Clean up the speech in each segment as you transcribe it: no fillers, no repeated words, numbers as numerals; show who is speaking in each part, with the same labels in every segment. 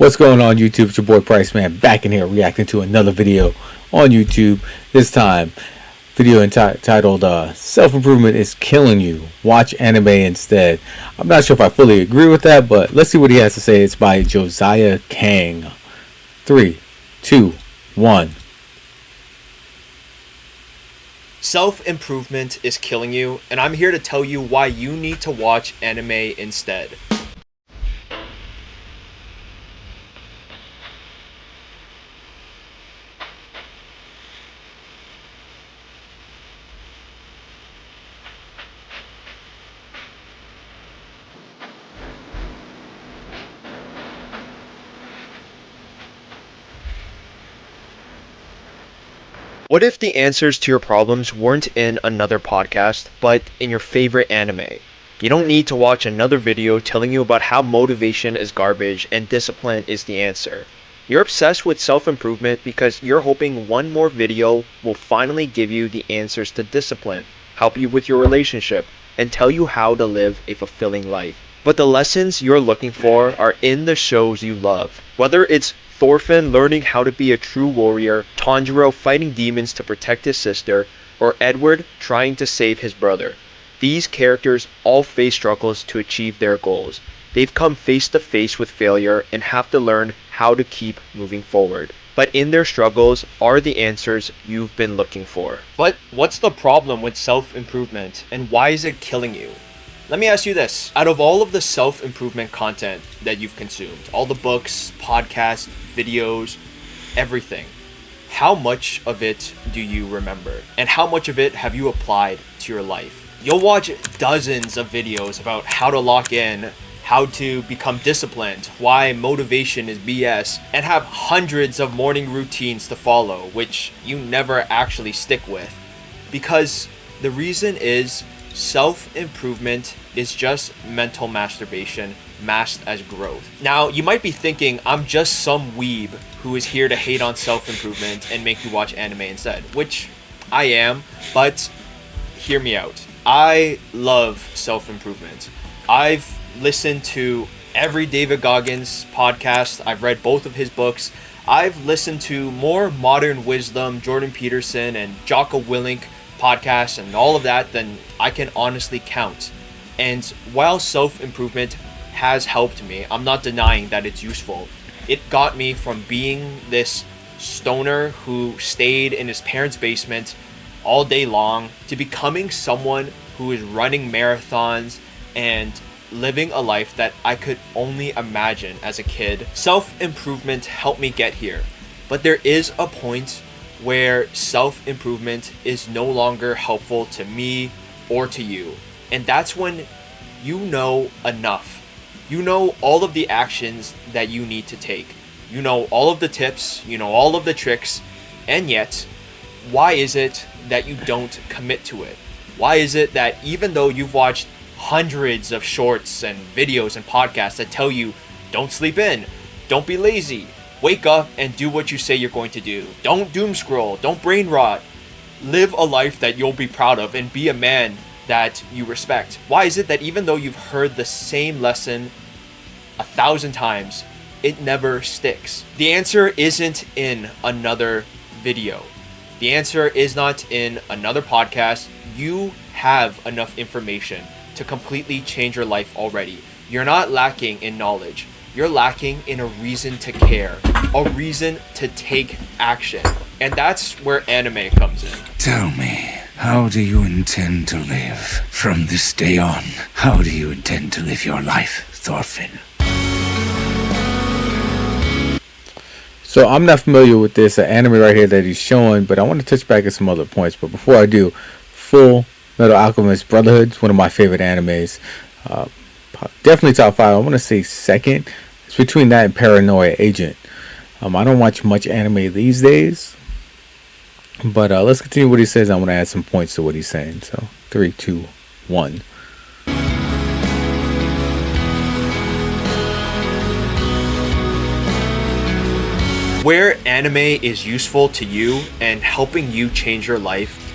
Speaker 1: What's going on YouTube? It's your boy Price Man back in here reacting to another video on YouTube. This time, video entitled Self-Improvement is Killing You. Watch anime instead. I'm not sure if I fully agree with that, but let's see what he has to say. It's by Josiah Kang. 3, 2, 1.
Speaker 2: Self-improvement is killing you, and I'm here to tell you why you need to watch anime instead. What if the answers to your problems weren't in another podcast, but in your favorite anime? You don't need to watch another video telling you about how motivation is garbage and discipline is the answer. You're obsessed with self-improvement because you're hoping one more video will finally give you the answers to discipline, help you with your relationship, and tell you how to live a fulfilling life. But the lessons you're looking for are in the shows you love. Whether it's Thorfinn learning how to be a true warrior, Tanjiro fighting demons to protect his sister, or Edward trying to save his brother. These characters all face struggles to achieve their goals. They've come face to face with failure and have to learn how to keep moving forward. But in their struggles are the answers you've been looking for. But what's the problem with self-improvement, and why is it killing you? Let me ask you this. Out of all of the self-improvement content that you've consumed, all the books, podcasts, videos, everything, how much of it do you remember? And how much of it have you applied to your life? You'll watch dozens of videos about how to lock in, how to become disciplined, why motivation is BS, and have hundreds of morning routines to follow, which you never actually stick with. Because the reason is, self-improvement is just mental masturbation masked as growth. Now, you might be thinking, I'm just some weeb who is here to hate on self-improvement and make you watch anime instead, which I am, but hear me out. I love self-improvement. I've listened to every David Goggins podcast. I've read both of his books. I've listened to more modern wisdom, Jordan Peterson and Jocko Willink podcasts and all of that than I can honestly count. And while self-improvement has helped me, I'm not denying that it's useful. It got me from being this stoner who stayed in his parents' basement all day long to becoming someone who is running marathons and living a life that I could only imagine as a kid. Self-improvement helped me get here, but there is a point where self-improvement is no longer helpful to me or to you. And that's when you know enough. You know all of the actions that you need to take. You know all of the tips, you know all of the tricks, and yet, why is it that you don't commit to it? Why is it that even though you've watched hundreds of shorts and videos and podcasts that tell you, don't sleep in, don't be lazy, wake up and do what you say you're going to do. Don't doom scroll. Don't brain rot. Live a life that you'll be proud of and be a man that you respect. Why is it that even though you've heard the same lesson 1,000 times, it never sticks? The answer isn't in another video. The answer is not in another podcast. You have enough information to completely change your life already. You're not lacking in knowledge. You're lacking in a reason to care, a reason to take action. And that's where anime comes in.
Speaker 3: Tell me, how do you intend to live from this day on? How do you intend to live your life, Thorfinn?
Speaker 1: So I'm not familiar with this anime right here that he's showing, but I want to touch back at some other points. But before I do, Full Metal Alchemist Brotherhood is one of my favorite animes. Definitely top 5. I want to say second. It's between that and Paranoia Agent. I don't watch much anime these days, but let's continue what he says. I want to add some points to what he's saying. So 3, 2, 1.
Speaker 2: Where anime is useful to you and helping you change your life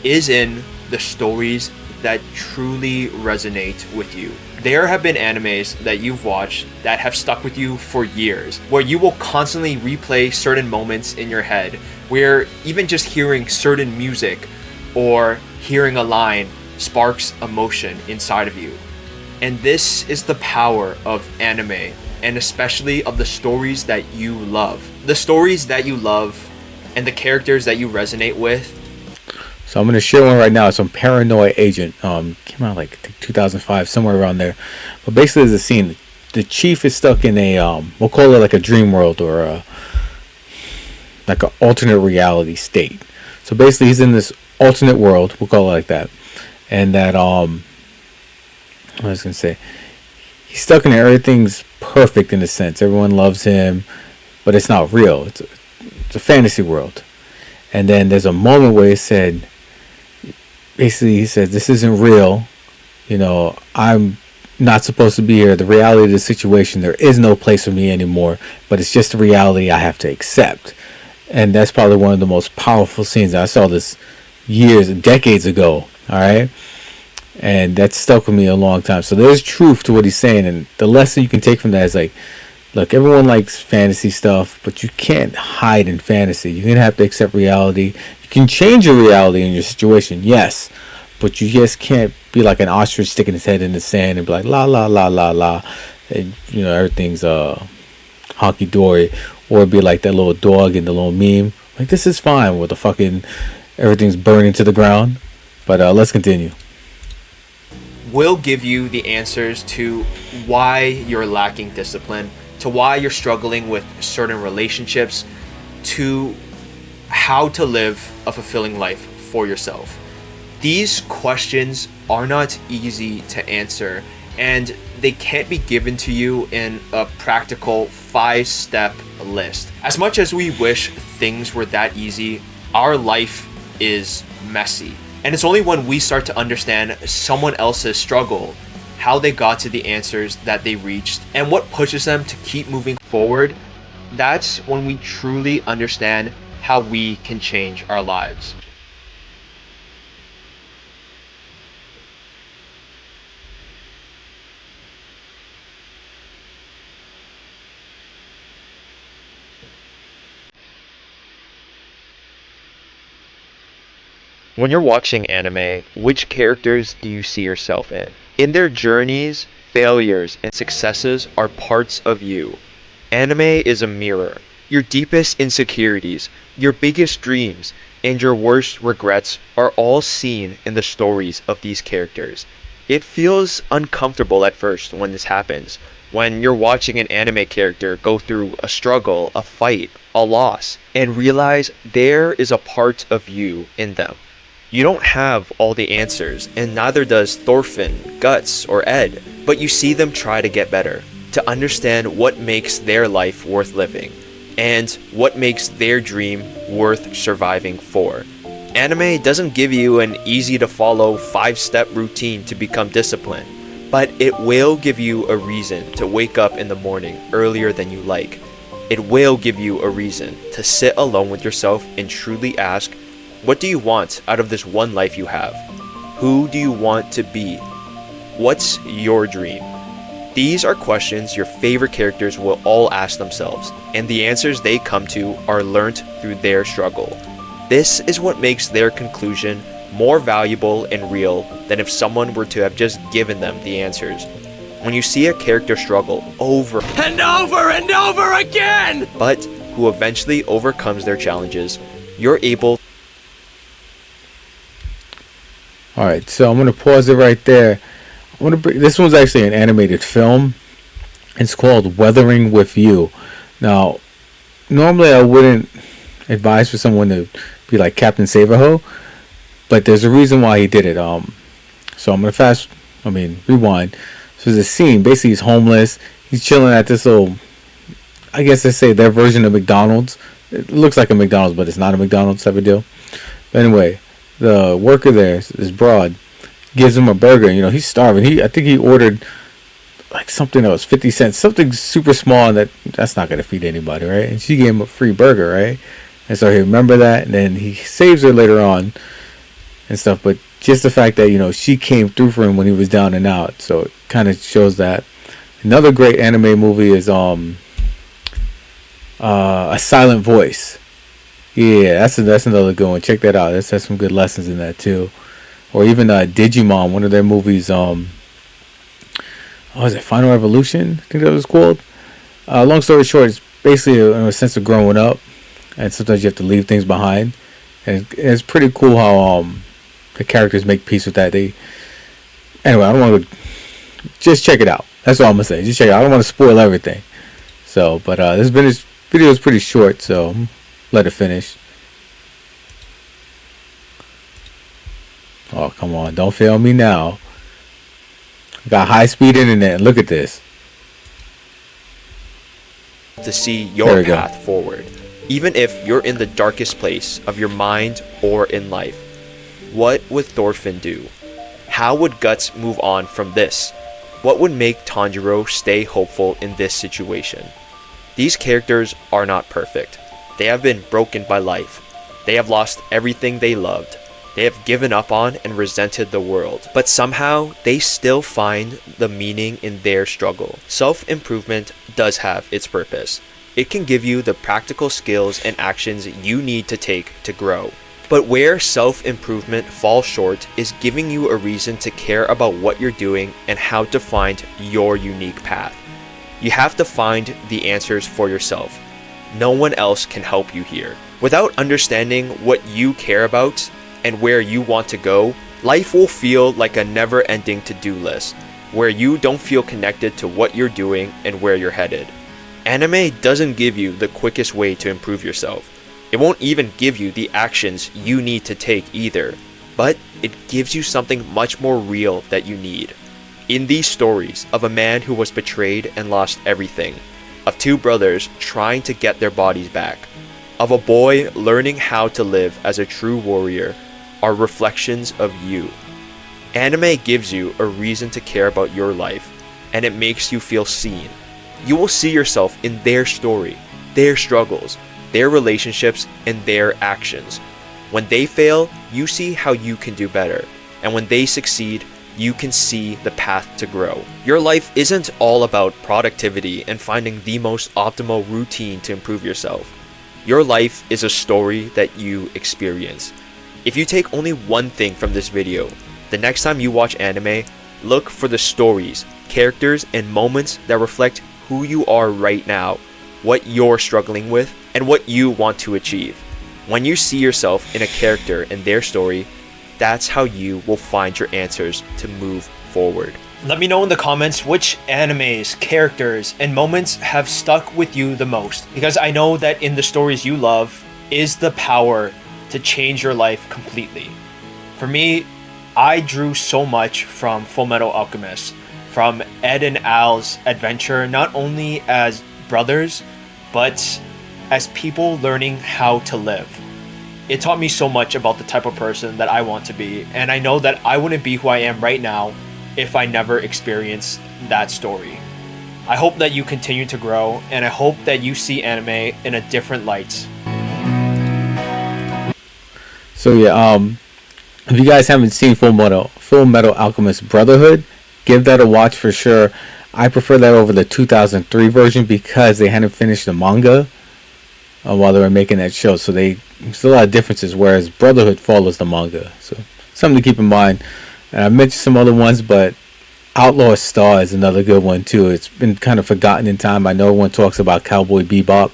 Speaker 2: is in the stories that truly resonate with you. There have been animes that you've watched that have stuck with you for years, where you will constantly replay certain moments in your head, where even just hearing certain music or hearing a line sparks emotion inside of you. And this is the power of anime, and especially of the stories that you love. The stories that you love and the characters that you resonate with.
Speaker 1: So I'm gonna share one right now. It's on Paranoid Agent. Came out like 2005, somewhere around there. But basically, there's a scene. The chief is stuck in a we'll call it like a dream world or like an alternate reality state. So basically, he's in this alternate world. We'll call it like that. And that I was gonna say, he's stuck in there. Everything's perfect in a sense. Everyone loves him, but it's not real. It's a fantasy world. And then there's a moment where he said, basically, he said, "This isn't real. You know, I'm not supposed to be here. The reality of the situation, there is no place for me anymore. But it's just a reality I have to accept." And that's probably one of the most powerful scenes. I saw this decades ago. All right. And that stuck with me a long time. So there's truth to what he's saying. And the lesson you can take from that is like, look, everyone likes fantasy stuff, but you can't hide in fantasy. You're going to have to accept reality. You can change your reality in your situation, yes. But you just can't be like an ostrich sticking his head in the sand and be like, la, la, la, la, la. And, you know, everything's honky-dory. Or be like that little dog in the little meme. Like, this is fine with the fucking, everything's burning to the ground. But let's continue.
Speaker 2: Will give you the answers to why you're lacking discipline, to why you're struggling with certain relationships, to how to live a fulfilling life for yourself. These questions are not easy to answer, and they can't be given to you in a practical 5-step list. As much as we wish things were that easy, our life is messy. And it's only when we start to understand someone else's struggle, how they got to the answers that they reached, and what pushes them to keep moving forward, that's when we truly understand how we can change our lives. When you're watching anime, which characters do you see yourself in? In their journeys, failures, and successes are parts of you. Anime is a mirror. Your deepest insecurities, your biggest dreams, and your worst regrets are all seen in the stories of these characters. It feels uncomfortable at first when this happens, when you're watching an anime character go through a struggle, a fight, a loss, and realize there is a part of you in them. You don't have all the answers, and neither does Thorfinn, Guts, or Ed, but you see them try to get better, to understand what makes their life worth living, and what makes their dream worth surviving for. Anime doesn't give you an easy-to-follow 5-step routine to become disciplined, but it will give you a reason to wake up in the morning earlier than you like. It will give you a reason to sit alone with yourself and truly ask, what do you want out of this one life you have? Who do you want to be? What's your dream? These are questions your favorite characters will all ask themselves, and the answers they come to are learnt through their struggle. This is what makes their conclusion more valuable and real than if someone were to have just given them the answers. When you see a character struggle over and over again, but who eventually overcomes their challenges, you're able.
Speaker 1: Alright, so I'm going to pause it right there. This one's actually an animated film. It's called Weathering With You. Now, normally I wouldn't advise for someone to be like Captain Save-A-Ho, but there's a reason why he did it. So I'm going to rewind. So there's a scene. Basically, he's homeless. He's chilling at this little, I guess they say their version of McDonald's. It looks like a McDonald's, but it's not a McDonald's type of deal. But anyway, the worker there, this broad, gives him a burger. You know, he's starving. I think he ordered like something that was 50 cents, something super small that's not going to feed anybody, right? And she gave him a free burger, right? And so he remember that, and then he saves her later on and stuff. But just the fact that she came through for him when he was down and out. So it kind of shows that. Another great anime movie is A Silent Voice. Yeah, that's another good one. Check that out. That's has some good lessons in that too. Or even Digimon, one of their movies. What was it? Final Evolution, I think that was called. Long story short, it's basically a sense of growing up, and sometimes you have to leave things behind. And it's pretty cool how the characters make peace with that. Anyway, I don't want to. Just check it out. That's all I'm gonna say. Just check it out. I don't want to spoil everything. So, but this video is pretty short, so let it finish. Oh, come on. Don't fail me now. Got high-speed internet. Look at this.
Speaker 2: To see your path forward, even if you're in the darkest place of your mind or in life. What would Thorfinn do? How would Guts move on from this? What would make Tanjiro stay hopeful in this situation? These characters are not perfect. They have been broken by life. They have lost everything they loved. They have given up on and resented the world. But somehow, they still find the meaning in their struggle. Self-improvement does have its purpose. It can give you the practical skills and actions you need to take to grow. But where self-improvement falls short is giving you a reason to care about what you're doing and how to find your unique path. You have to find the answers for yourself. No one else can help you here. Without understanding what you care about and where you want to go, life will feel like a never-ending to-do list, where you don't feel connected to what you're doing and where you're headed. Anime doesn't give you the quickest way to improve yourself. It won't even give you the actions you need to take either, but it gives you something much more real that you need. In these stories of a man who was betrayed and lost everything, of two brothers trying to get their bodies back, of a boy learning how to live as a true warrior, are reflections of you. Anime gives you a reason to care about your life, and it makes you feel seen. You will see yourself in their story, their struggles, their relationships, and their actions. When they fail, you see how you can do better. And when they succeed, you can see the path to grow. Your life isn't all about productivity and finding the most optimal routine to improve yourself. Your life is a story that you experience. If you take only one thing from this video, the next time you watch anime, look for the stories, characters, and moments that reflect who you are right now, what you're struggling with, and what you want to achieve. When you see yourself in a character and their story, that's how you will find your answers to move forward.
Speaker 4: Let me know in the comments which animes, characters, and moments have stuck with you the most, because I know that in the stories you love is the power to change your life completely. For me, I drew so much from Fullmetal Alchemist, from Ed and Al's adventure, not only as brothers, but as people learning how to live. It taught me so much about the type of person that I want to be, and I know that I wouldn't be who I am right now if I never experienced that story. I hope that you continue to grow, and I hope that you see anime in a different light.
Speaker 1: So yeah, if you guys haven't seen Full Metal Alchemist Brotherhood, give that a watch for sure. I prefer that over the 2003 version because they hadn't finished the manga while they were making that show. So there's a lot of differences, whereas Brotherhood follows the manga. So something to keep in mind. And I mentioned some other ones, but Outlaw Star is another good one too. It's been kind of forgotten in time. I know everyone talks about Cowboy Bebop,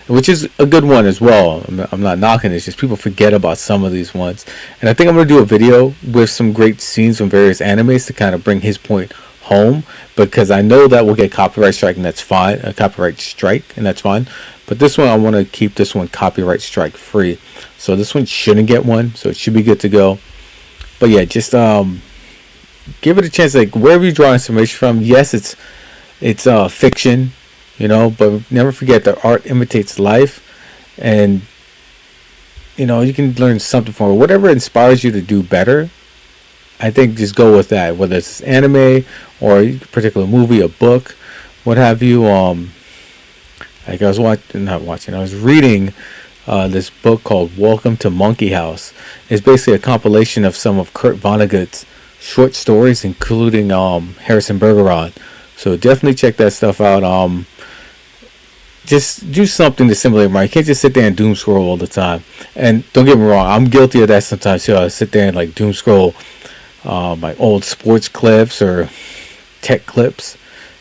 Speaker 1: which is a good one as well. I'm not knocking it. It's just people forget about some of these ones. And I think I'm going to do a video with some great scenes from various animes to kind of bring his point home, because I know that we'll get copyright strike, and that's fine. And that's fine. But this one, I want to keep this one copyright strike free. So this one shouldn't get one. So it should be good to go. But yeah, just give it a chance. Like, wherever you draw information from, yes, it's fiction, but never forget that art imitates life, and you can learn something from it. Whatever inspires you to do better, I think just go with that. Whether it's anime or a particular movie, a book, what have you. Like I was reading this book called Welcome to Monkey House. It's basically a compilation of some of Kurt Vonnegut's short stories, including Harrison Bergeron. So definitely check that stuff out. Just do something to stimulate your mind. You can't just sit there and doom scroll all the time. And don't get me wrong, I'm guilty of that sometimes too. I sit there and like doom scroll my old sports clips or tech clips.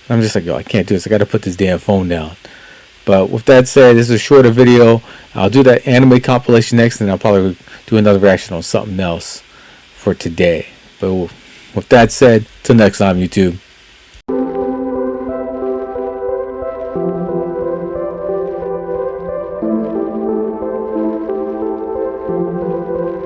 Speaker 1: And I'm just like, yo, I can't do this. I got to put this damn phone down. But with that said, this is a shorter video. I'll do that anime compilation next, and I'll probably do another reaction on something else for today. But with that said, till next time, YouTube.